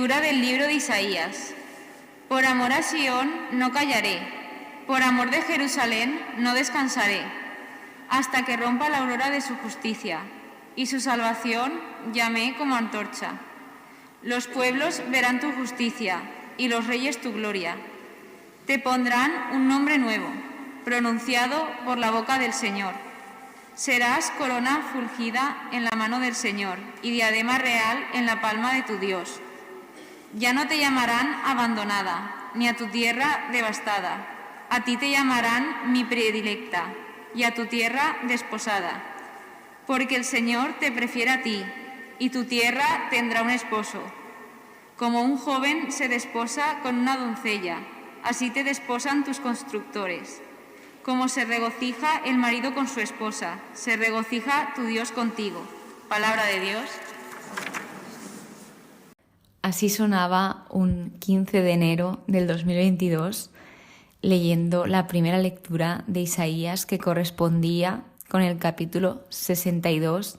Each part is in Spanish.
Lectura del libro de Isaías. Por amor a Sión no callaré, por amor de Jerusalén no descansaré, hasta que rompa la aurora de su justicia, y su salvación llame como antorcha. Los pueblos verán tu justicia, y los reyes tu gloria. Te pondrán un nombre nuevo, pronunciado por la boca del Señor. Serás corona fulgida en la mano del Señor y diadema real en la palma de tu Dios. Ya no te llamarán abandonada, ni a tu tierra devastada. A ti te llamarán mi predilecta, y a tu tierra desposada. Porque el Señor te prefiere a ti, y tu tierra tendrá un esposo. Como un joven se desposa con una doncella, así te desposan tus constructores. Como se regocija el marido con su esposa, se regocija tu Dios contigo. Palabra de Dios. Así sonaba un 15 de enero del 2022, leyendo la primera lectura de Isaías, que correspondía con el capítulo 62,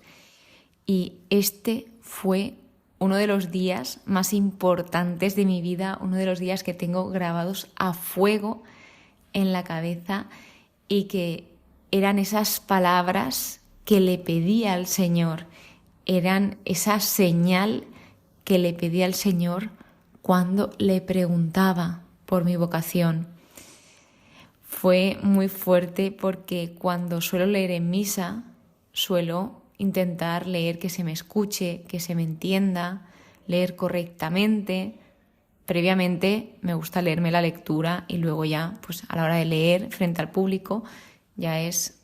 y este fue uno de los días más importantes de mi vida, uno de los días que tengo grabados a fuego en la cabeza, y que eran esas palabras que le pedía al Señor, eran esa señal que le pedía al Señor cuando le preguntaba por mi vocación. Fue muy fuerte porque cuando suelo leer en misa, suelo intentar leer que se me escuche, que se me entienda, leer correctamente. Previamente me gusta leerme la lectura y luego ya, pues a la hora de leer frente al público, ya es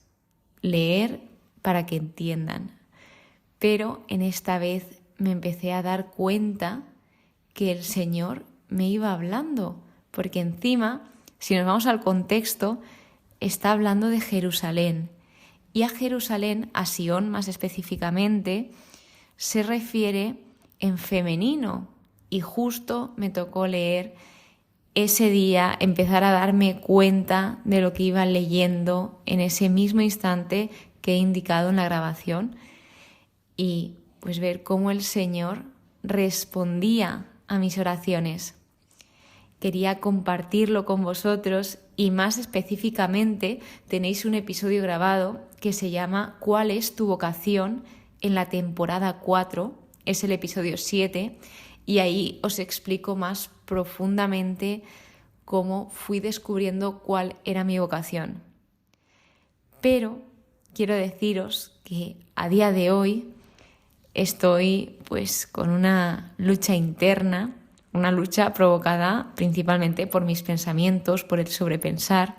leer para que entiendan. Pero en esta vez me empecé a dar cuenta que el Señor me iba hablando, porque encima, si nos vamos al contexto, está hablando de Jerusalén. Y a Jerusalén, a Sión más específicamente, se refiere en femenino. Y justo me tocó leer ese día, empezar a darme cuenta de lo que iba leyendo en ese mismo instante que he indicado en la grabación, y pues ver cómo el Señor respondía a mis oraciones. Quería compartirlo con vosotros, y más específicamente tenéis un episodio grabado que se llama ¿Cuál es tu vocación?, en la temporada 4, es el episodio 7, y ahí os explico más profundamente cómo fui descubriendo cuál era mi vocación. Pero quiero deciros que a día de hoy estoy pues con una lucha interna, una lucha provocada principalmente por mis pensamientos, por el sobrepensar,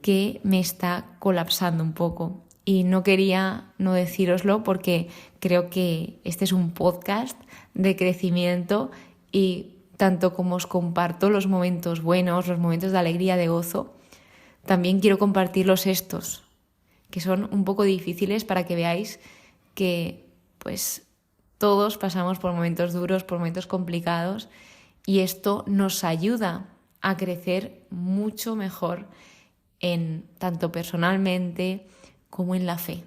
que me está colapsando un poco. Y no quería no decíroslo porque creo que este es un podcast de crecimiento, y tanto como os comparto los momentos buenos, los momentos de alegría, de gozo, también quiero compartirlos estos, que son un poco difíciles, para que veáis que pues todos pasamos por momentos duros, por momentos complicados, y esto nos ayuda a crecer mucho mejor tanto personalmente como en la fe.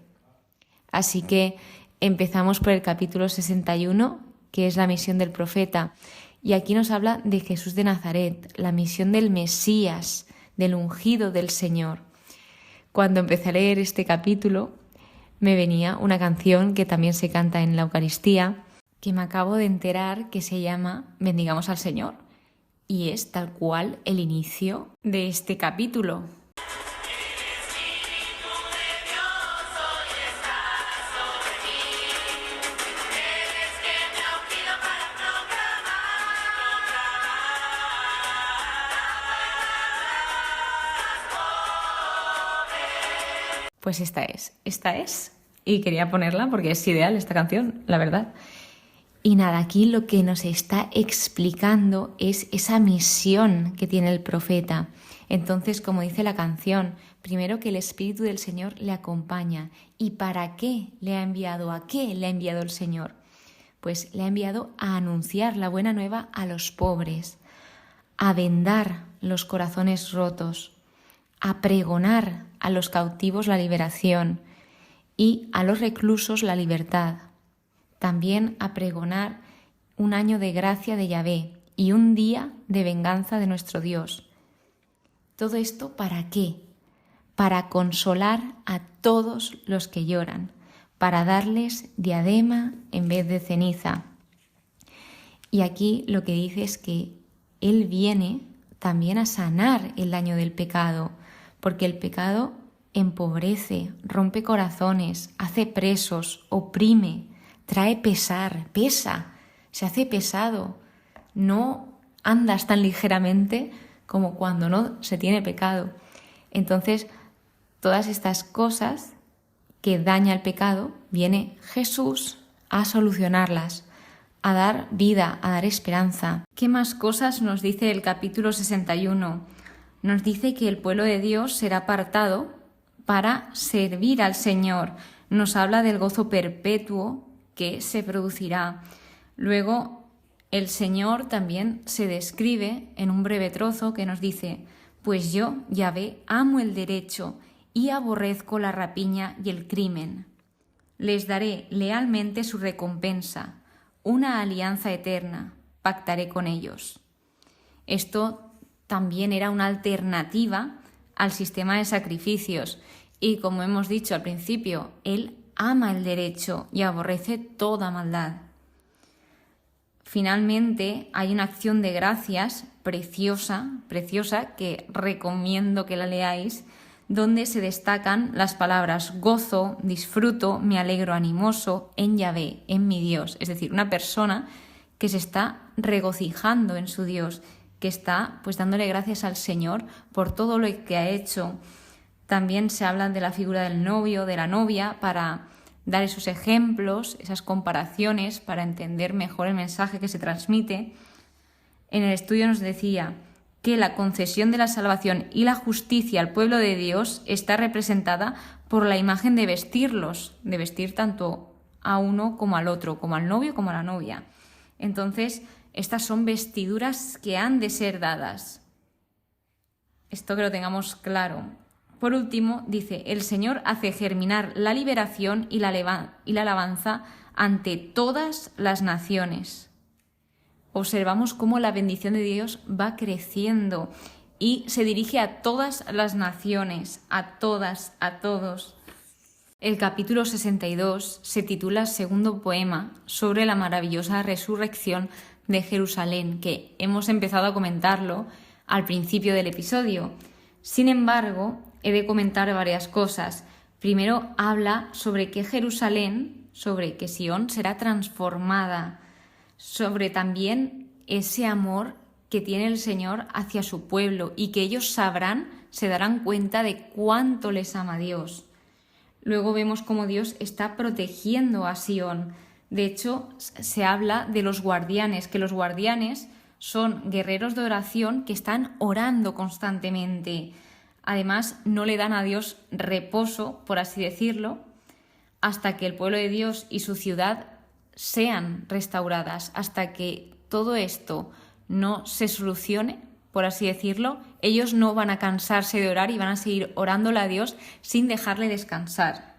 Así que empezamos por el capítulo 61, que es la misión del profeta, y aquí nos habla de Jesús de Nazaret, la misión del Mesías, del ungido del Señor. Cuando empecé a leer este capítulo, me venía una canción que también se canta en la Eucaristía, que me acabo de enterar que se llama Bendigamos al Señor, y es tal cual el inicio de este capítulo. Pues esta es, y quería ponerla porque es ideal esta canción, la verdad. Y nada, aquí lo que nos está explicando es esa misión que tiene el profeta. Entonces, como dice la canción, primero que el Espíritu del Señor le acompaña. ¿Y para qué le ha enviado? ¿A qué le ha enviado el Señor? Pues le ha enviado a anunciar la buena nueva a los pobres, a vendar los corazones rotos, a pregonar a los cautivos la liberación y a los reclusos la libertad. También a pregonar un año de gracia de Yahvé y un día de venganza de nuestro Dios. ¿Todo esto para qué? Para consolar a todos los que lloran, para darles diadema en vez de ceniza. Y aquí lo que dice es que Él viene también a sanar el daño del pecado, porque el pecado empobrece, rompe corazones, hace presos, oprime, trae pesar, pesa, se hace pesado. No andas tan ligeramente como cuando no se tiene pecado. Entonces, todas estas cosas que daña el pecado, viene Jesús a solucionarlas, a dar vida, a dar esperanza. ¿Qué más cosas nos dice el capítulo 61? Nos dice que el pueblo de Dios será apartado para servir al Señor. Nos habla del gozo perpetuo que se producirá. Luego, el Señor también se describe en un breve trozo que nos dice: pues yo, Yahvé, amo el derecho y aborrezco la rapiña y el crimen. Les daré lealmente su recompensa, una alianza eterna, pactaré con ellos. Esto también era una alternativa al sistema de sacrificios y, como hemos dicho al principio, Él ama el derecho y aborrece toda maldad. Finalmente, hay una acción de gracias preciosa, que recomiendo que la leáis, donde se destacan las palabras gozo, disfruto, me alegro animoso en Yahvé, en mi Dios. Es decir, una persona que se está regocijando en su Dios, que está pues dándole gracias al Señor por todo lo que ha hecho. También se habla de la figura del novio, de la novia, para dar esos ejemplos, esas comparaciones, para entender mejor el mensaje que se transmite. En el estudio nos decía que la concesión de la salvación y la justicia al pueblo de Dios está representada por la imagen de vestirlos, de vestir tanto a uno como al otro, como al novio como a la novia. Entonces, estas son vestiduras que han de ser dadas. Esto que lo tengamos claro. Por último, dice: el Señor hace germinar la liberación y la alabanza ante todas las naciones. Observamos cómo la bendición de Dios va creciendo y se dirige a todas las naciones, a todas, a todos. El capítulo 62 se titula Segundo poema sobre la maravillosa resurrección de Jerusalén, que hemos empezado a comentarlo al principio del episodio. Sin embargo, he de comentar varias cosas. Primero, habla sobre que Jerusalén, sobre que Sión será transformada, sobre también ese amor que tiene el Señor hacia su pueblo y que ellos sabrán, se darán cuenta de cuánto les ama Dios. Luego vemos cómo Dios está protegiendo a Sión. De hecho, se habla de los guardianes, que los guardianes son guerreros de oración que están orando constantemente. Además, no le dan a Dios reposo, por así decirlo, hasta que el pueblo de Dios y su ciudad sean restauradas, hasta que todo esto no se solucione, por así decirlo. Ellos no van a cansarse de orar y van a seguir orándole a Dios sin dejarle descansar.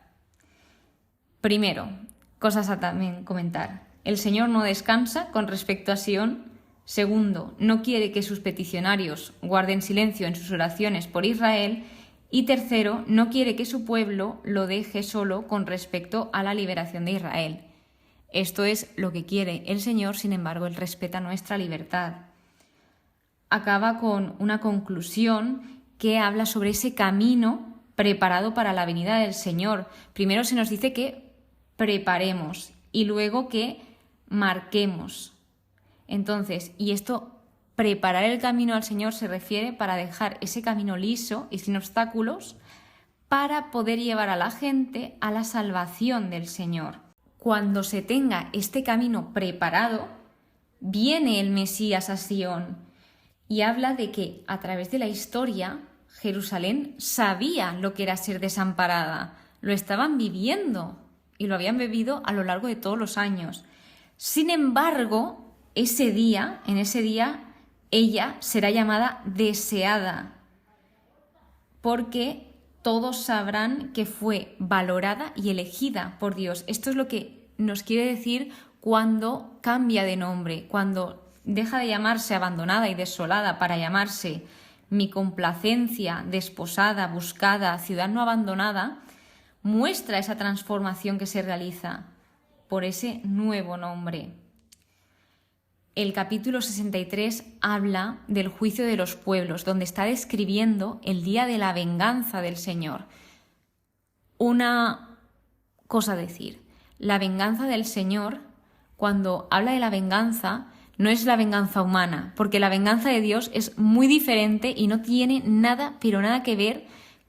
Primero, cosas a también comentar. El Señor no descansa con respecto a Sión. Segundo, no quiere que sus peticionarios guarden silencio en sus oraciones por Israel. Y tercero, no quiere que su pueblo lo deje solo con respecto a la liberación de Israel. Esto es lo que quiere el Señor, sin embargo, Él respeta nuestra libertad. Acaba con una conclusión que habla sobre ese camino preparado para la venida del Señor. Primero se nos dice que preparemos y luego que marquemos. Entonces, y esto, preparar el camino al Señor, se refiere para dejar ese camino liso y sin obstáculos para poder llevar a la gente a la salvación del Señor. Cuando se tenga este camino preparado, viene el Mesías a Sión y habla de que a través de la historia Jerusalén sabía lo que era ser desamparada, lo estaban viviendo y lo habían vivido a lo largo de todos los años. Sin embargo, en ese día, ella será llamada deseada, porque todos sabrán que fue valorada y elegida por Dios. Esto es lo que nos quiere decir cuando cambia de nombre, cuando deja de llamarse abandonada y desolada para llamarse mi complacencia, desposada, buscada, ciudad no abandonada, muestra esa transformación que se realiza por ese nuevo nombre. El capítulo 63 habla del juicio de los pueblos, donde está describiendo el día de la venganza del Señor. Una cosa a decir, la venganza del Señor, cuando habla de la venganza, no es la venganza humana, porque la venganza de Dios es muy diferente y no tiene nada, pero nada que ver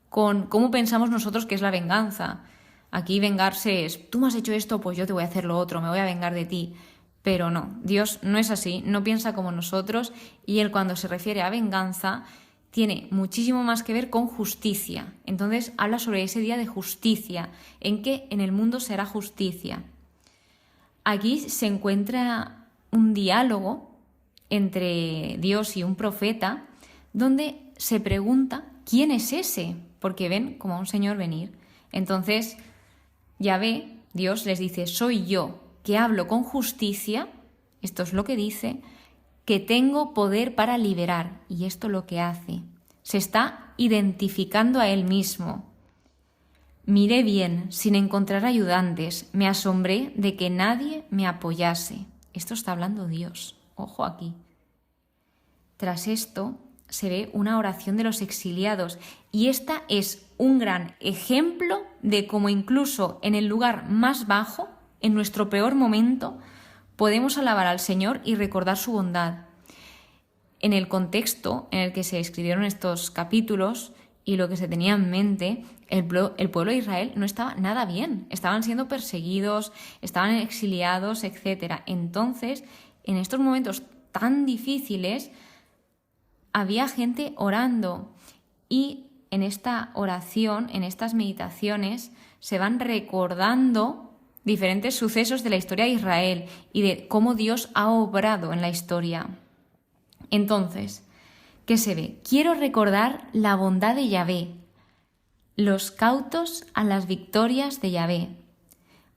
con cómo pensamos nosotros que es la venganza. Aquí vengarse es, tú me has hecho esto, pues yo te voy a hacer lo otro, me voy a vengar de ti. Pero no, Dios no es así, no piensa como nosotros, y Él cuando se refiere a venganza tiene muchísimo más que ver con justicia. Entonces habla sobre ese día de justicia, en que en el mundo será justicia. Aquí se encuentra un diálogo entre Dios y un profeta, donde se pregunta ¿quién es ese? Porque ven como a un señor venir. Entonces Yahvé, Dios, les dice, soy yo, que hablo con justicia, esto es lo que dice, que tengo poder para liberar, y esto lo que hace. Se está identificando a él mismo. Miré bien, sin encontrar ayudantes, me asombré de que nadie me apoyase. Esto está hablando Dios, ojo aquí. Tras esto se ve una oración de los exiliados, y esta es un gran ejemplo de cómo incluso en el lugar más bajo, en nuestro peor momento, podemos alabar al Señor y recordar su bondad. En el contexto en el que se escribieron estos capítulos y lo que se tenía en mente, el pueblo de Israel no estaba nada bien. Estaban siendo perseguidos, estaban exiliados, etc. Entonces, en estos momentos tan difíciles, había gente orando, y en esta oración, en estas meditaciones, se van recordando diferentes sucesos de la historia de Israel y de cómo Dios ha obrado en la historia. Entonces, ¿qué se ve? Quiero recordar la bondad de Yahvé, los cautos a las victorias de Yahvé.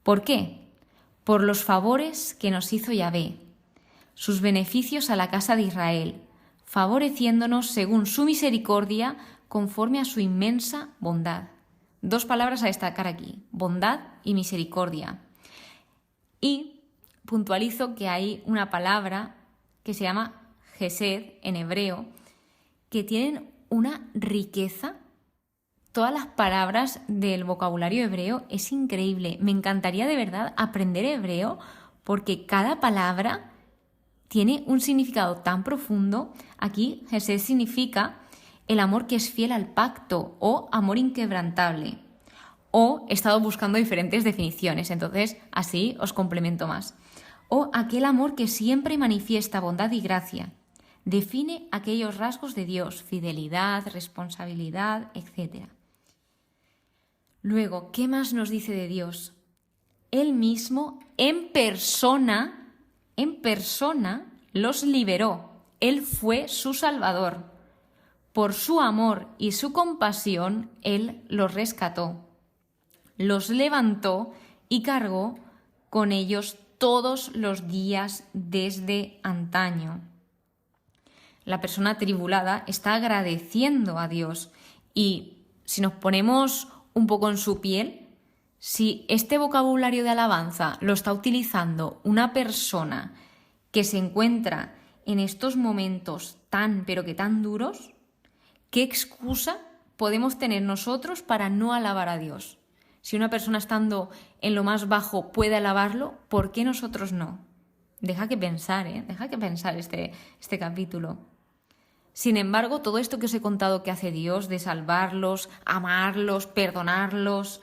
¿Por qué? Por los favores que nos hizo Yahvé, sus beneficios a la casa de Israel, favoreciéndonos según su misericordia conforme a su inmensa bondad. Dos palabras a destacar aquí, bondad y misericordia. Y puntualizo que hay una palabra que se llama Gesed en hebreo, que tienen una riqueza. Todas las palabras del vocabulario hebreo es increíble. Me encantaría de verdad aprender hebreo, porque cada palabra tiene un significado tan profundo. Aquí Gesed significa el amor que es fiel al pacto o amor inquebrantable. O he estado buscando diferentes definiciones, entonces así os complemento más. O aquel amor que siempre manifiesta bondad y gracia. Define aquellos rasgos de Dios, fidelidad, responsabilidad, etc. Luego, ¿qué más nos dice de Dios? Él mismo en persona los liberó. Él fue su Salvador. Por su amor y su compasión, Él los rescató. Los levantó y cargó con ellos todos los días desde antaño. La persona tribulada está agradeciendo a Dios, y si nos ponemos un poco en su piel, si este vocabulario de alabanza lo está utilizando una persona que se encuentra en estos momentos tan, pero que tan duros, ¿qué excusa podemos tener nosotros para no alabar a Dios? Si una persona estando en lo más bajo puede alabarlo, ¿por qué nosotros no? Deja que pensar este capítulo. Sin embargo, todo esto que os he contado que hace Dios, de salvarlos, amarlos, perdonarlos,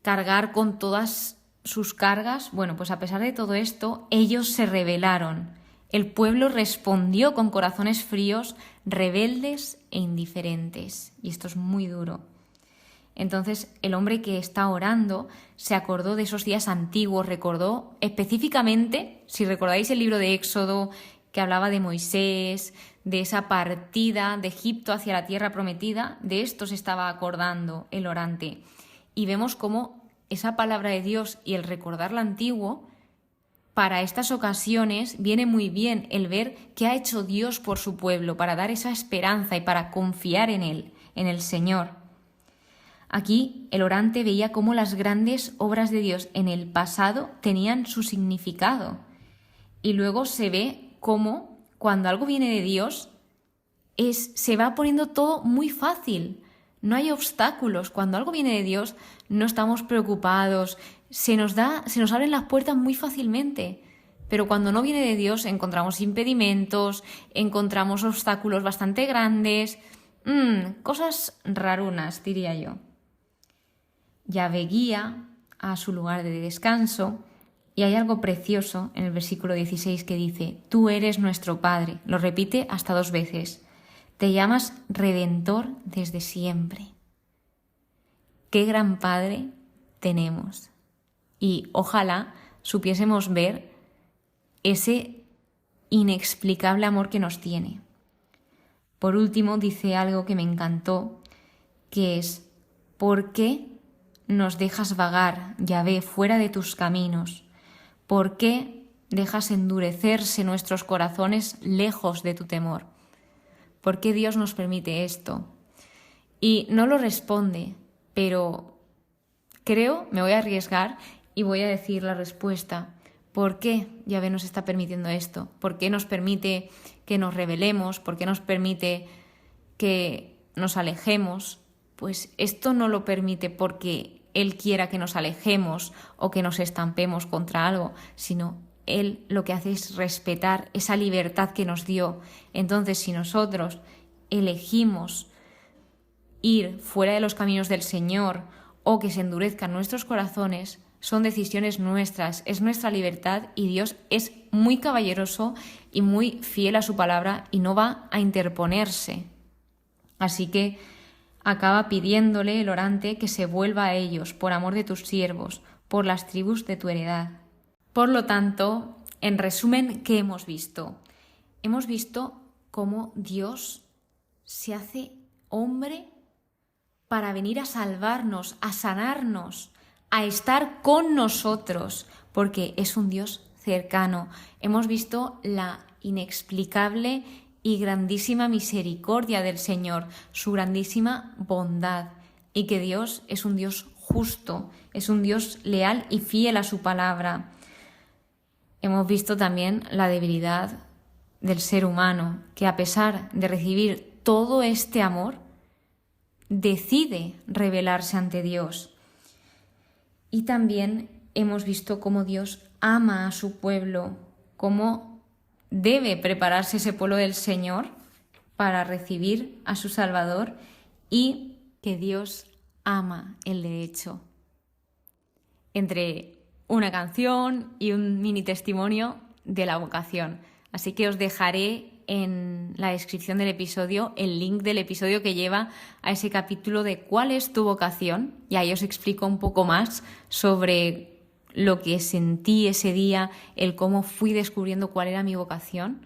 cargar con todas sus cargas, bueno, pues a pesar de todo esto, ellos se rebelaron. El pueblo respondió con corazones fríos, rebeldes e indiferentes. Y esto es muy duro. Entonces el hombre que está orando se acordó de esos días antiguos, recordó específicamente, si recordáis el libro de Éxodo, que hablaba de Moisés, de esa partida de Egipto hacia la tierra prometida, de esto se estaba acordando el orante. Y vemos cómo esa palabra de Dios y el recordar lo antiguo para estas ocasiones viene muy bien el ver qué ha hecho Dios por su pueblo, para dar esa esperanza y para confiar en Él, en el Señor. Aquí el orante veía cómo las grandes obras de Dios en el pasado tenían su significado. Y luego se ve cómo cuando algo viene de Dios se va poniendo todo muy fácil. No hay obstáculos. Cuando algo viene de Dios no estamos preocupados. Se nos abren las puertas muy fácilmente. Pero cuando no viene de Dios encontramos impedimentos, encontramos obstáculos bastante grandes, cosas rarunas, diría yo. Yahvé guía a su lugar de descanso y hay algo precioso en el versículo 16 que dice: Tú eres nuestro Padre. Lo repite hasta 2 veces. Te llamas Redentor desde siempre. Qué gran Padre tenemos. Y ojalá supiésemos ver ese inexplicable amor que nos tiene. Por último, dice algo que me encantó, que es: ¿por qué nos dejas vagar, Yahvé, fuera de tus caminos? ¿Por qué dejas endurecerse nuestros corazones lejos de tu temor? ¿Por qué Dios nos permite esto? Y no lo responde, pero creo, me voy a arriesgar y voy a decir la respuesta. ¿Por qué Yahvé nos está permitiendo esto? ¿Por qué nos permite que nos rebelemos? ¿Por qué nos permite que nos alejemos? Pues esto no lo permite porque Él quiera que nos alejemos o que nos estampemos contra algo, sino Él lo que hace es respetar esa libertad que nos dio. Entonces, si nosotros elegimos ir fuera de los caminos del Señor o que se endurezcan nuestros corazones, son decisiones nuestras, es nuestra libertad y Dios es muy caballeroso y muy fiel a su palabra y no va a interponerse. Así que acaba pidiéndole el orante que se vuelva a ellos por amor de tus siervos, por las tribus de tu heredad. Por lo tanto, en resumen, ¿qué hemos visto? Hemos visto cómo Dios se hace hombre para venir a salvarnos, a sanarnos, a estar con nosotros, porque es un Dios cercano. Hemos visto la inexplicable y grandísima misericordia del Señor, su grandísima bondad, y que Dios es un Dios justo, es un Dios leal y fiel a su palabra. Hemos visto también la debilidad del ser humano, que a pesar de recibir todo este amor, decide rebelarse ante Dios. Y también hemos visto cómo Dios ama a su pueblo, cómo debe prepararse ese pueblo del Señor para recibir a su Salvador y que Dios ama el derecho. Entre una canción y un mini testimonio de la vocación. Así que os dejaré en la descripción del episodio el link del episodio que lleva a ese capítulo de ¿cuál es tu vocación? Y ahí os explico un poco más sobre lo que sentí ese día, el cómo fui descubriendo cuál era mi vocación.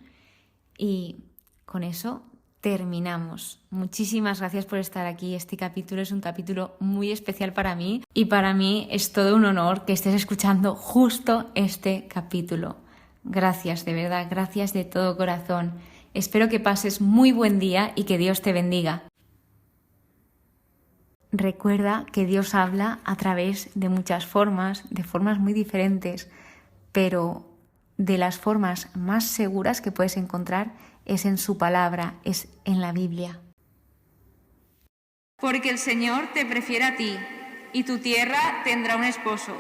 Y con eso terminamos. Muchísimas gracias por estar aquí. Este capítulo es un capítulo muy especial para mí y para mí es todo un honor que estés escuchando justo este capítulo. Gracias, de verdad, gracias de todo corazón. Espero que pases muy buen día y que Dios te bendiga. Recuerda que Dios habla a través de muchas formas, de formas muy diferentes, pero de las formas más seguras que puedes encontrar es en su palabra, es en la Biblia. Porque el Señor te prefiere a ti, y tu tierra tendrá un esposo.